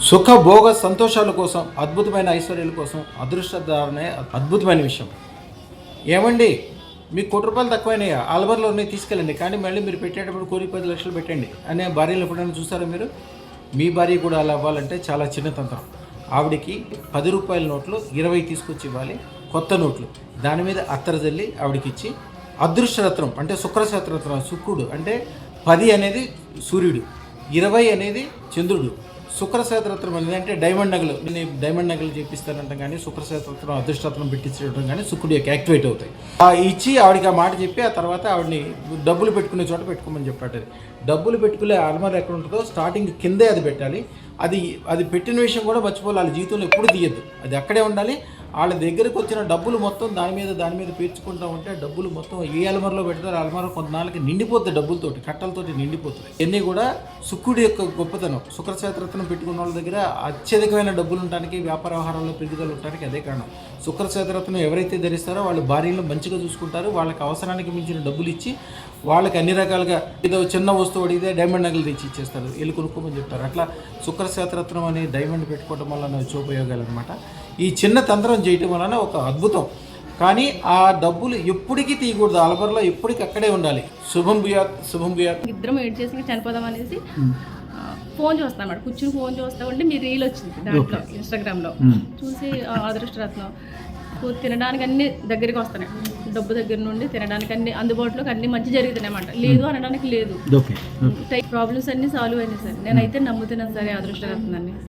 సుఖ భోగ సంతోషాల కోసం, అద్భుతమైన ఐశ్వర్యాల కోసం అదృష్టధారనే అద్భుతమైన విషయం. ఏమండి, మీకు ₹1 తక్కువైనాయా, ఆల్బర్లో ఉన్నాయి తీసుకెళ్ళండి, కానీ మళ్ళీ మీరు పెట్టేటప్పుడు కోరి 10 లక్షలు పెట్టండి అనే భార్యలు ఎప్పుడైనా చూసారా మీరు? మీ భార్య కూడా అలా అవ్వాలంటే చాలా చిన్న తంత్రం. ఆవిడికి ₹10 నోట్లు 20 తీసుకొచ్చి ఇవ్వాలి, కొత్త నోట్లు. దాని మీద అత్తరు జల్లి ఆవిడకి ఇచ్చి, అదృష్టరత్నం అంటే శుక్రశేత్రరత్నం, శుక్రుడు అంటే 10 అనేది సూర్యుడు, 20 అనేది చంద్రుడు. శుక్రశేత్రరత్నం అనేది అంటే డైమండ్ నగలు. నేను డైమండ్ నగలు చేపిస్తానంటాం, కానీ శుక్రశేత్రరత్నం అదృష్టరత్నం పెట్టించడం కానీ శుక్రుడు యొక్క యాక్టివేట్ అవుతాయి. ఇచ్చి ఆవిడకి ఆ మాట చెప్పి, ఆ తర్వాత ఆవిడని డబ్బులు పెట్టుకునే చోట పెట్టుకోమని చెప్పాడు. డబ్బులు పెట్టుకునే అల్మార్ ఎక్కడ ఉంటుందో స్టార్టింగ్ కిందే అది పెట్టాలి. అది పెట్టిన విషయం కూడా మర్చిపోవాలి. వాళ్ళ జీవితంలో ఎప్పుడు తీయద్దు, అది అక్కడే ఉండాలి. వాళ్ళ దగ్గరకు వచ్చిన డబ్బులు మొత్తం దాని మీద పేర్చుకుంటూ ఉంటే డబ్బులు మొత్తం ఏ అల్మార్లో పెడతారో అల్మార్ కొంతనాళ్ళకి నిండిపోతుంది, డబ్బులతోటి కట్టలతోటి నిండిపోతుంది. ఇవన్నీ కూడా శుక్రుడి యొక్క గొప్పతనం. శుక్రశేత్రరత్నం పెట్టుకున్న వాళ్ళ దగ్గర అత్యధికమైన డబ్బులు ఉండడానికి, వ్యాపార వ్యవహారాల్లో పెరుగుదల ఉండడానికి అదే కారణం. శుక్రశేత్రరత్నం ఎవరైతే ధరిస్తారో వాళ్ళు భార్యలను మంచిగా చూసుకుంటారు. వాళ్ళకి అవసరానికి మించిన డబ్బులు ఇచ్చి, వాళ్ళకి అన్ని రకాలుగా ఏదో చిన్న వస్తువు అడిగితే డైమండ్ నగలు తెచ్చి ఇచ్చేస్తారు, వెళ్ళి కొనుక్కోమని చెప్తారు. అట్లా శుక్రశేత్రరత్నం అనే డైమండ్ పెట్టుకోవడం వల్ల ఉపయోగాలు అనమాట. ఈ చిన్న తంత్రం చేయటం వలన ఒక అద్భుతం. కానీ ఆ డబ్బులు ఎప్పటికీ తీయకూడదు, అలబర్లో ఎప్పటికీ అక్కడే ఉండాలి. శుభం భూయాత్, శుభం భూయాత్. ఇద్దరం ఎయిట్ చేసి చనిపోదాం అనేసి ఫోన్ చూస్తాం అన్నమాట. కూర్చుని ఫోన్ చూస్తా ఉంటే మీ రీల్ వచ్చింది దాంట్లో, ఇన్స్టాగ్రామ్లో చూసి అదృష్టరత్నం తినడానికి అన్ని దగ్గరికి వస్తున్నాయి. డబ్బు దగ్గర నుండి తినడానికి అన్ని అందుబాటులోకి అన్ని మంచి జరుగుతున్నాయి అన్నమాట. లేదు అనడానికి లేదు. ప్రాబ్లమ్స్ అన్ని సాల్వ్ అయినాయి సార్. నేనైతే నమ్ముతున్నాను సరే అదృష్టరత్నాన్ని.